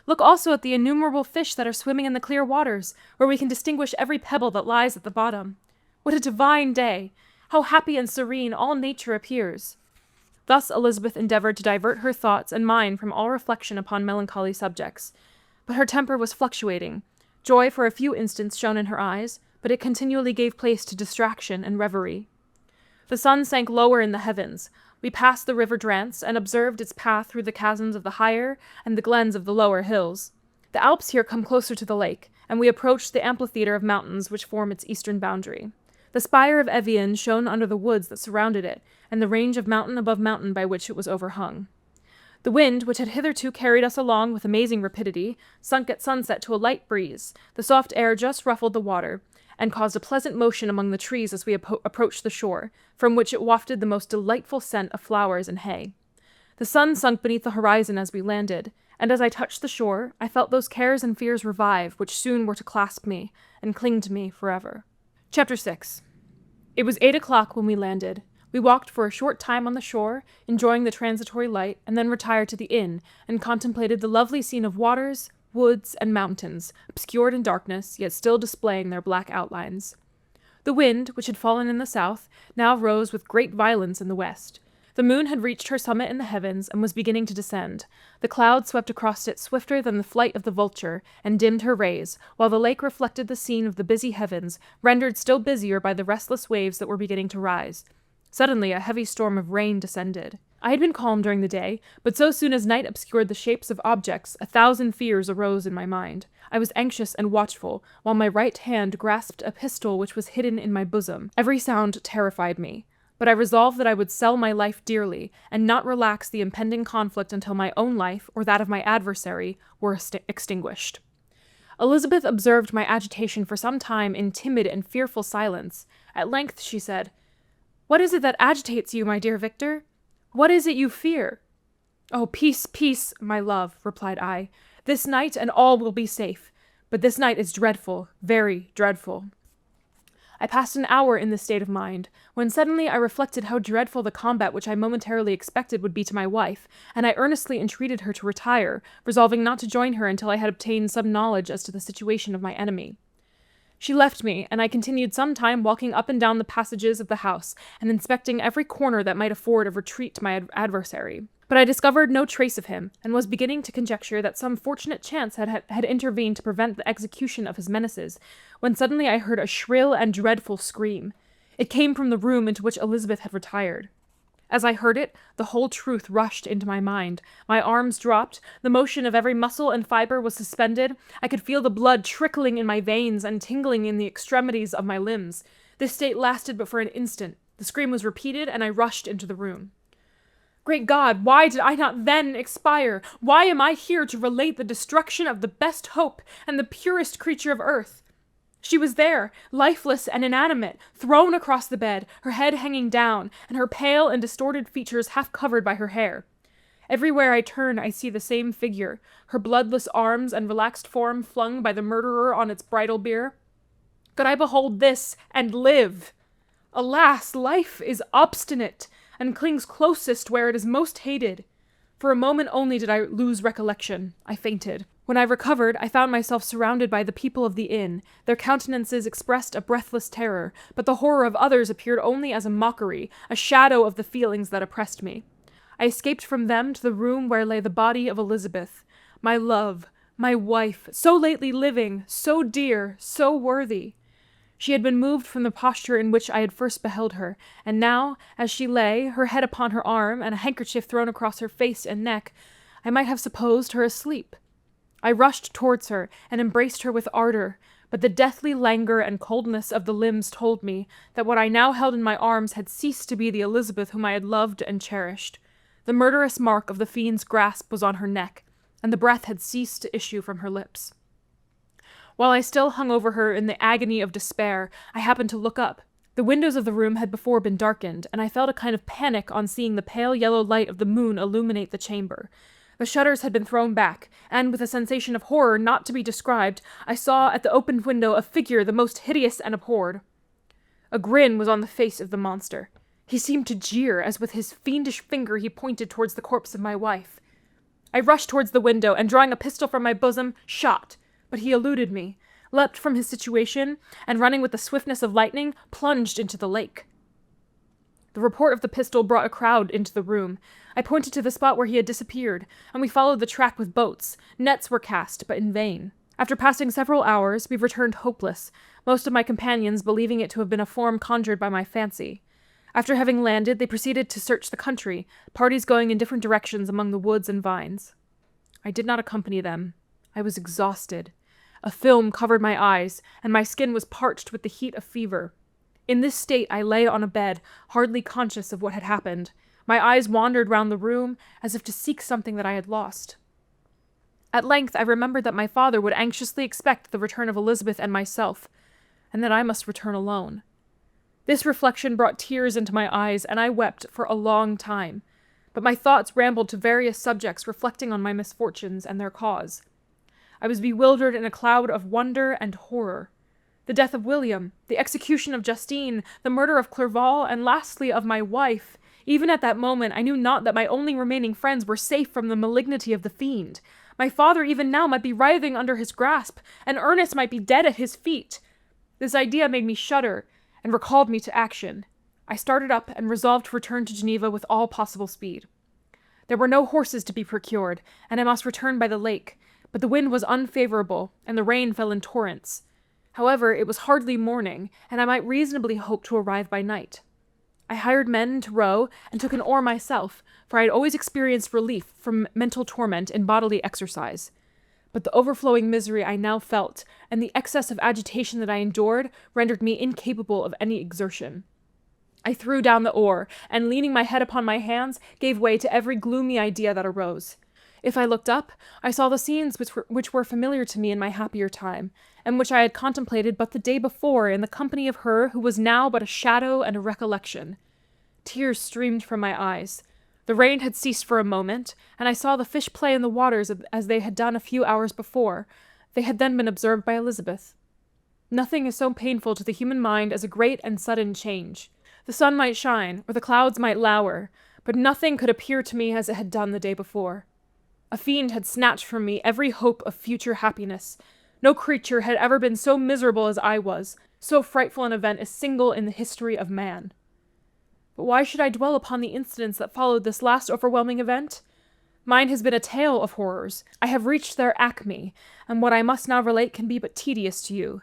Look also at the innumerable fish that are swimming in the clear waters, where we can distinguish every pebble that lies at the bottom. What a divine day! How happy and serene all nature appears!" Thus Elizabeth endeavored to divert her thoughts and mine from all reflection upon melancholy subjects. But her temper was fluctuating. Joy for a few instants shone in her eyes, but it continually gave place to distraction and reverie. The sun sank lower in the heavens. We passed the river Drance, and observed its path through the chasms of the higher and the glens of the lower hills. The Alps here come closer to the lake, and we approached the amphitheater of mountains which form its eastern boundary. The spire of Evian shone under the woods that surrounded it, and the range of mountain above mountain by which it was overhung. The wind, which had hitherto carried us along with amazing rapidity, sunk at sunset to a light breeze. The soft air just ruffled the water, and caused a pleasant motion among the trees as we approached the shore, from which it wafted the most delightful scent of flowers and hay. The sun sunk beneath the horizon as we landed, and as I touched the shore, I felt those cares and fears revive which soon were to clasp me and cling to me forever. Chapter 6. It was 8 o'clock when we landed. We walked for a short time on the shore, enjoying the transitory light, and then retired to the inn and contemplated the lovely scene of waters, woods, and mountains, obscured in darkness, yet still displaying their black outlines. The wind, which had fallen in the south, now rose with great violence in the west. The moon had reached her summit in the heavens and was beginning to descend. The clouds swept across it swifter than the flight of the vulture, and dimmed her rays, while the lake reflected the scene of the busy heavens, rendered still busier by the restless waves that were beginning to rise. Suddenly a heavy storm of rain descended. I had been calm during the day, but so soon as night obscured the shapes of objects, 1,000 fears arose in my mind. I was anxious and watchful, while my right hand grasped a pistol which was hidden in my bosom. Every sound terrified me. But I resolved that I would sell my life dearly, and not relax the impending conflict until my own life, or that of my adversary, were extinguished. Elizabeth observed my agitation for some time in timid and fearful silence. At length she said, "What is it that agitates you, my dear Victor? What is it you fear?" "Oh, peace, peace, my love," replied I. "This night and all will be safe. But this night is dreadful, very dreadful." I passed an hour in this state of mind, when suddenly I reflected how dreadful the combat which I momentarily expected would be to my wife, and I earnestly entreated her to retire, resolving not to join her until I had obtained some knowledge as to the situation of my enemy. She left me, and I continued some time walking up and down the passages of the house, and inspecting every corner that might afford a retreat to my adversary. But I discovered no trace of him, and was beginning to conjecture that some fortunate chance had intervened to prevent the execution of his menaces, when suddenly I heard a shrill and dreadful scream. It came from the room into which Elizabeth had retired. As I heard it, the whole truth rushed into my mind. My arms dropped, the motion of every muscle and fiber was suspended. I could feel the blood trickling in my veins and tingling in the extremities of my limbs. This state lasted but for an instant. The scream was repeated, and I rushed into the room. Great God, why did I not then expire? Why am I here to relate the destruction of the best hope and the purest creature of earth? She was there, lifeless and inanimate, thrown across the bed, her head hanging down, and her pale and distorted features half covered by her hair. Everywhere I turn, I see the same figure, her bloodless arms and relaxed form flung by the murderer on its bridal bier. Could I behold this and live? Alas, life is obstinate, and clings closest where it is most hated. For a moment only did I lose recollection. I fainted. When I recovered, I found myself surrounded by the people of the inn. Their countenances expressed a breathless terror, but the horror of others appeared only as a mockery, a shadow of the feelings that oppressed me. I escaped from them to the room where lay the body of Elizabeth, my love, my wife, so lately living, so dear, so worthy. She had been moved from the posture in which I had first beheld her, and now, as she lay, her head upon her arm, and a handkerchief thrown across her face and neck, I might have supposed her asleep. I rushed towards her, and embraced her with ardor, but the deathly languor and coldness of the limbs told me that what I now held in my arms had ceased to be the Elizabeth whom I had loved and cherished. The murderous mark of the fiend's grasp was on her neck, and the breath had ceased to issue from her lips. While I still hung over her in the agony of despair, I happened to look up. The windows of the room had before been darkened, and I felt a kind of panic on seeing the pale yellow light of the moon illuminate the chamber. The shutters had been thrown back, and with a sensation of horror not to be described, I saw at the opened window a figure the most hideous and abhorred. A grin was on the face of the monster. He seemed to jeer, as with his fiendish finger he pointed towards the corpse of my wife. I rushed towards the window, and drawing a pistol from my bosom, shot. But he eluded me, leapt from his situation, and running with the swiftness of lightning, plunged into the lake. The report of the pistol brought a crowd into the room. I pointed to the spot where he had disappeared, and we followed the track with boats. Nets were cast, but in vain. After passing several hours, we returned hopeless, most of my companions believing it to have been a form conjured by my fancy. After having landed, they proceeded to search the country, parties going in different directions among the woods and vines. I did not accompany them. I was exhausted. A film covered my eyes, and my skin was parched with the heat of fever. In this state I lay on a bed, hardly conscious of what had happened. My eyes wandered round the room, as if to seek something that I had lost. At length I remembered that my father would anxiously expect the return of Elizabeth and myself, and that I must return alone. This reflection brought tears into my eyes, and I wept for a long time. but my thoughts rambled to various subjects reflecting on my misfortunes and their cause. I was bewildered in a cloud of wonder and horror. The death of William, the execution of Justine, the murder of Clerval, and lastly of my wife. Even at that moment I knew not that my only remaining friends were safe from the malignity of the fiend. My father even now might be writhing under his grasp, and Ernest might be dead at his feet. This idea made me shudder, and recalled me to action. I started up and resolved to return to Geneva with all possible speed. There were no horses to be procured, and I must return by the lake, but the wind was unfavorable, and the rain fell in torrents. However, it was hardly morning, and I might reasonably hope to arrive by night. I hired men to row, and took an oar myself, for I had always experienced relief from mental torment in bodily exercise. But the overflowing misery I now felt, and the excess of agitation that I endured, rendered me incapable of any exertion. I threw down the oar, and leaning my head upon my hands, gave way to every gloomy idea that arose. If I looked up, I saw the scenes which were familiar to me in my happier time, and which I had contemplated but the day before in the company of her who was now but a shadow and a recollection. Tears streamed from my eyes. The rain had ceased for a moment, and I saw the fish play in the waters as they had done a few hours before. They had then been observed by Elizabeth. Nothing is so painful to the human mind as a great and sudden change. The sun might shine, or the clouds might lower, but nothing could appear to me as it had done the day before. A fiend had snatched from me every hope of future happiness. No creature had ever been so miserable as I was. So frightful an event is single in the history of man. But why should I dwell upon the incidents that followed this last overwhelming event? Mine has been a tale of horrors. I have reached their acme, and what I must now relate can be but tedious to you.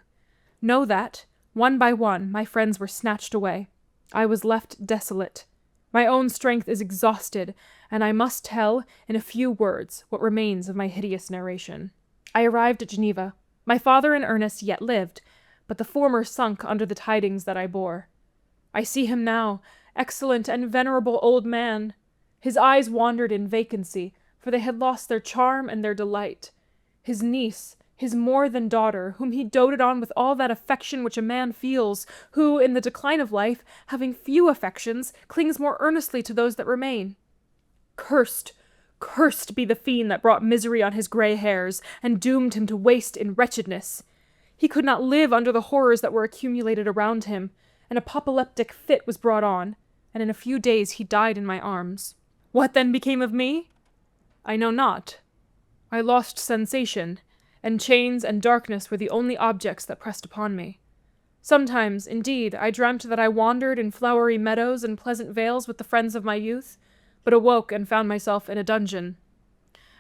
Know that, one by one, my friends were snatched away. I was left desolate. My own strength is exhausted, and I must tell, in a few words, what remains of my hideous narration. I arrived at Geneva. My father and Ernest yet lived, but the former sunk under the tidings that I bore. I see him now, excellent and venerable old man. His eyes wandered in vacancy, for they had lost their charm and their delight. His niece, his more than daughter, whom he doted on with all that affection which a man feels, who, in the decline of life, having few affections, clings more earnestly to those that remain. Cursed, cursed be the fiend that brought misery on his grey hairs, and doomed him to waste in wretchedness. He could not live under the horrors that were accumulated around him. An apoplectic fit was brought on, and in a few days he died in my arms. What then became of me? I know not. I lost sensation, and chains and darkness were the only objects that pressed upon me. Sometimes, indeed, I dreamt that I wandered in flowery meadows and pleasant vales with the friends of my youth, but awoke and found myself in a dungeon.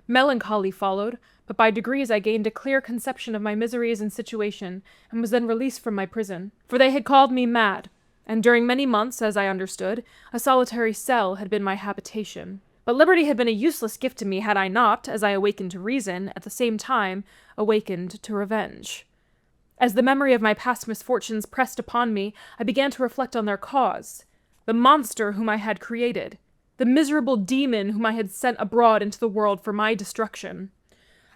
Melancholy followed, but by degrees I gained a clear conception of my miseries and situation, and was then released from my prison, for they had called me mad, and during many months, as I understood, a solitary cell had been my habitation. But liberty had been a useless gift to me had I not, as I awakened to reason, at the same time awakened to revenge. As the memory of my past misfortunes pressed upon me, I began to reflect on their cause. The monster whom I had created, the miserable demon whom I had sent abroad into the world for my destruction.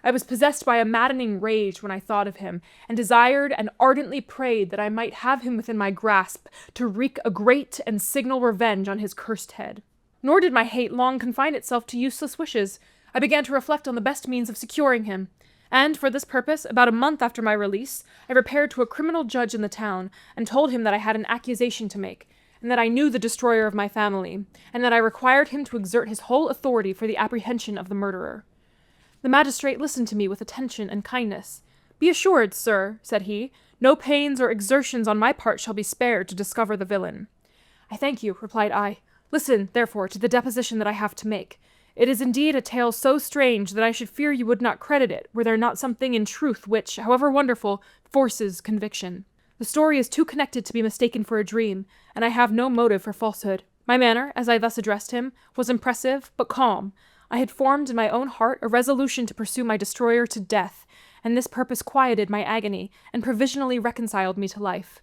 I was possessed by a maddening rage when I thought of him, and desired and ardently prayed that I might have him within my grasp to wreak a great and signal revenge on his cursed head. Nor did my hate long confine itself to useless wishes. I began to reflect on the best means of securing him, and for this purpose, about a month after my release, I repaired to a criminal judge in the town, and told him that I had an accusation to make, and that I knew the destroyer of my family, and that I required him to exert his whole authority for the apprehension of the murderer. The magistrate listened to me with attention and kindness. "Be assured, sir," said he, "no pains or exertions on my part shall be spared to discover the villain." "I thank you," replied I. "Listen, therefore, to the deposition that I have to make. It is indeed a tale so strange that I should fear you would not credit it, were there not something in truth which, however wonderful, forces conviction. The story is too connected to be mistaken for a dream, and I have no motive for falsehood. My manner, as I thus addressed him, was impressive, but calm. I had formed in my own heart a resolution to pursue my destroyer to death, and this purpose quieted my agony, and provisionally reconciled me to life.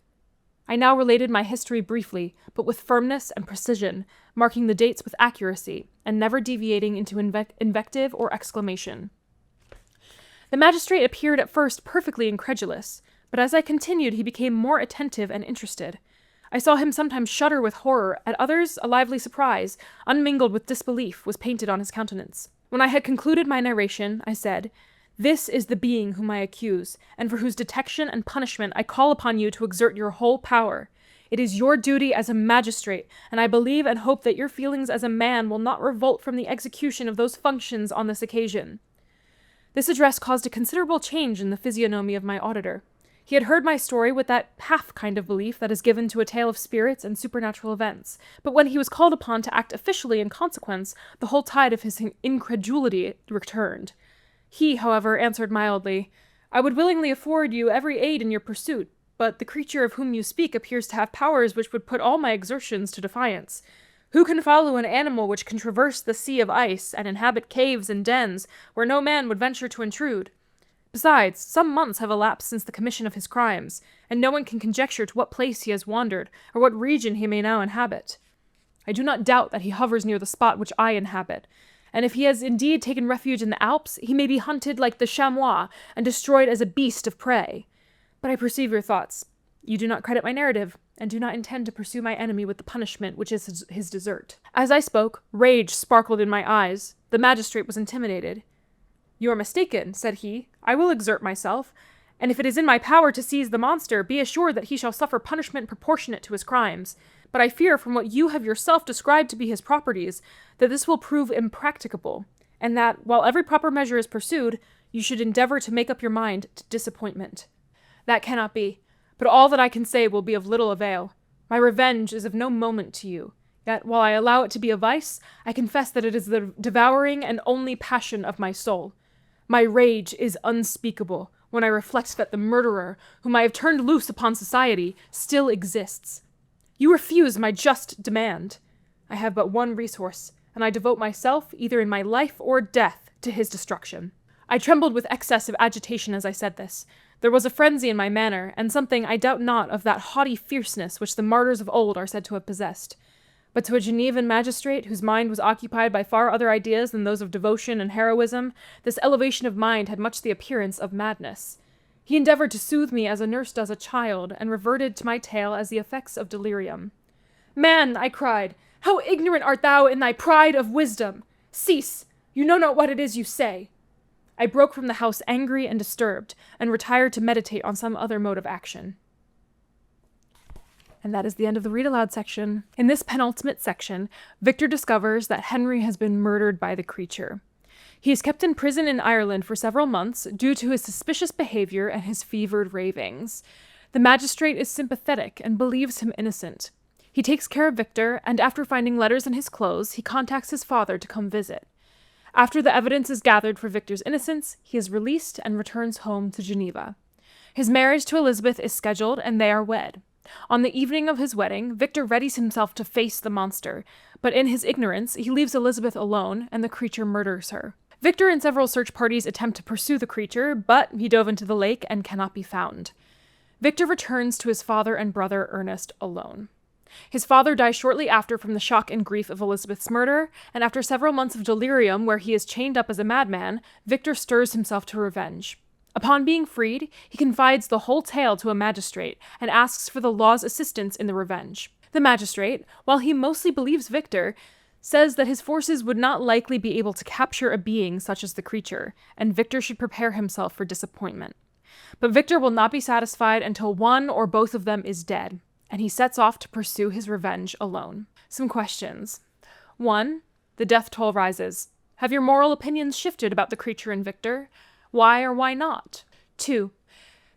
I now related my history briefly, but with firmness and precision, marking the dates with accuracy, and never deviating into invective or exclamation. The magistrate appeared at first perfectly incredulous, but as I continued he became more attentive and interested. I saw him sometimes shudder with horror, at others a lively surprise, unmingled with disbelief, was painted on his countenance. When I had concluded my narration, I said, "This is the being whom I accuse, and for whose detection and punishment I call upon you to exert your whole power. It is your duty as a magistrate, and I believe and hope that your feelings as a man will not revolt from the execution of those functions on this occasion." This address caused a considerable change in the physiognomy of my auditor. He had heard my story with that half kind of belief that is given to a tale of spirits and supernatural events, but when he was called upon to act officially in consequence, the whole tide of his incredulity returned. He, however, answered mildly, "I would willingly afford you every aid in your pursuit, but the creature of whom you speak appears to have powers which would put all my exertions to defiance. Who can follow an animal which can traverse the sea of ice and inhabit caves and dens where no man would venture to intrude? Besides, some months have elapsed since the commission of his crimes, and no one can conjecture to what place he has wandered, or what region he may now inhabit. I do not doubt that he hovers near the spot which I inhabit, and if he has indeed taken refuge in the Alps, he may be hunted like the chamois and destroyed as a beast of prey. But I perceive your thoughts. You do not credit my narrative, and do not intend to pursue my enemy with the punishment which is his desert." As I spoke, rage sparkled in my eyes. The magistrate was intimidated. "You are mistaken," said he. "I will exert myself, and if it is in my power to seize the monster, be assured that he shall suffer punishment proportionate to his crimes. But I fear, from what you have yourself described to be his properties, that this will prove impracticable, and that, while every proper measure is pursued, you should endeavor to make up your mind to disappointment. That cannot be, but all that I can say will be of little avail. My revenge is of no moment to you. Yet, while I allow it to be a vice, I confess that it is the devouring and only passion of my soul. My rage is unspeakable when I reflect that the murderer, whom I have turned loose upon society, still exists. You refuse my just demand. I have but one resource, and I devote myself, either in my life or death, to his destruction." I trembled with excess of agitation as I said this. There was a frenzy in my manner, and something, I doubt not, of that haughty fierceness which the martyrs of old are said to have possessed. But to a Genevan magistrate, whose mind was occupied by far other ideas than those of devotion and heroism, this elevation of mind had much the appearance of madness. He endeavored to soothe me as a nurse does a child, and reverted to my tale as the effects of delirium. "Man," I cried, "how ignorant art thou in thy pride of wisdom! Cease! You know not what it is you say." I broke from the house angry and disturbed, and retired to meditate on some other mode of action. And that is the end of the read aloud section. In this penultimate section, Victor discovers that Henry has been murdered by the creature. He is kept in prison in Ireland for several months due to his suspicious behavior and his fevered ravings. The magistrate is sympathetic and believes him innocent. He takes care of Victor, and after finding letters in his clothes, he contacts his father to come visit. After the evidence is gathered for Victor's innocence, he is released and returns home to Geneva. His marriage to Elizabeth is scheduled, and they are wed. On the evening of his wedding, Victor readies himself to face the monster, but in his ignorance, he leaves Elizabeth alone, and the creature murders her. Victor and several search parties attempt to pursue the creature, but he dove into the lake and cannot be found. Victor returns to his father and brother Ernest alone. His father dies shortly after from the shock and grief of Elizabeth's murder, and after several months of delirium where he is chained up as a madman, Victor stirs himself to revenge. Upon being freed, he confides the whole tale to a magistrate and asks for the law's assistance in the revenge. The magistrate, while he mostly believes Victor, says that his forces would not likely be able to capture a being such as the creature, and Victor should prepare himself for disappointment. But Victor will not be satisfied until one or both of them is dead, and he sets off to pursue his revenge alone. Some questions. 1. The death toll rises. Have your moral opinions shifted about the creature and Victor? Why or why not? 2.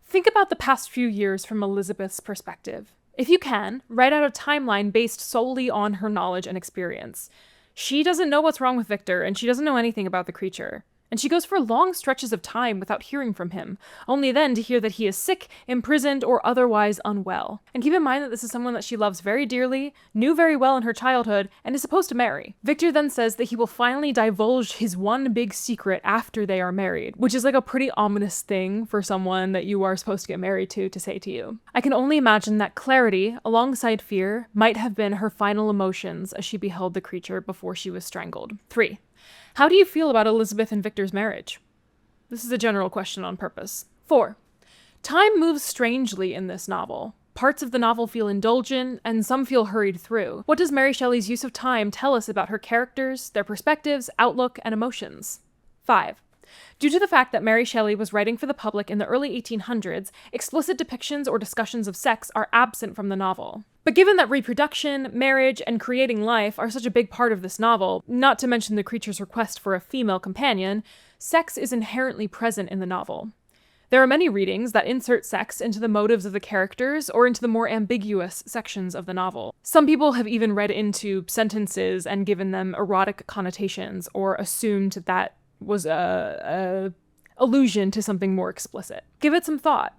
Think about the past few years from Elizabeth's perspective. If you can, write out a timeline based solely on her knowledge and experience. She doesn't know what's wrong with Victor, and she doesn't know anything about the creature. And she goes for long stretches of time without hearing from him, only then to hear that he is sick, imprisoned, or otherwise unwell. And keep in mind that this is someone that she loves very dearly, knew very well in her childhood, and is supposed to marry. Victor then says that he will finally divulge his one big secret after they are married, which is like a pretty ominous thing for someone that you are supposed to get married to say to you. I can only imagine that clarity, alongside fear, might have been her final emotions as she beheld the creature before she was strangled. 3. How do you feel about Elizabeth and Victor's marriage? This is a general question on purpose. 4. Time moves strangely in this novel. Parts of the novel feel indulgent, and some feel hurried through. What does Mary Shelley's use of time tell us about her characters, their perspectives, outlook, and emotions? 5. Due to the fact that Mary Shelley was writing for the public in the early 1800s, explicit depictions or discussions of sex are absent from the novel. But given that reproduction, marriage, and creating life are such a big part of this novel, not to mention the creature's request for a female companion, sex is inherently present in the novel. There are many readings that insert sex into the motives of the characters or into the more ambiguous sections of the novel. Some people have even read into sentences and given them erotic connotations or assumed that was a allusion to something more explicit. Give it some thought.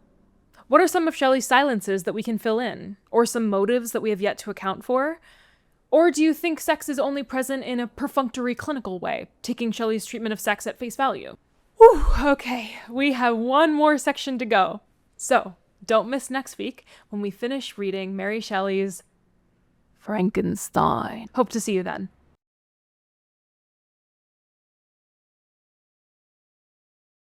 What are some of Shelley's silences that we can fill in? Or some motives that we have yet to account for? Or do you think sex is only present in a perfunctory clinical way, taking Shelley's treatment of sex at face value? Whew, okay, we have one more section to go. So, don't miss next week when we finish reading Mary Shelley's Frankenstein. Hope to see you then.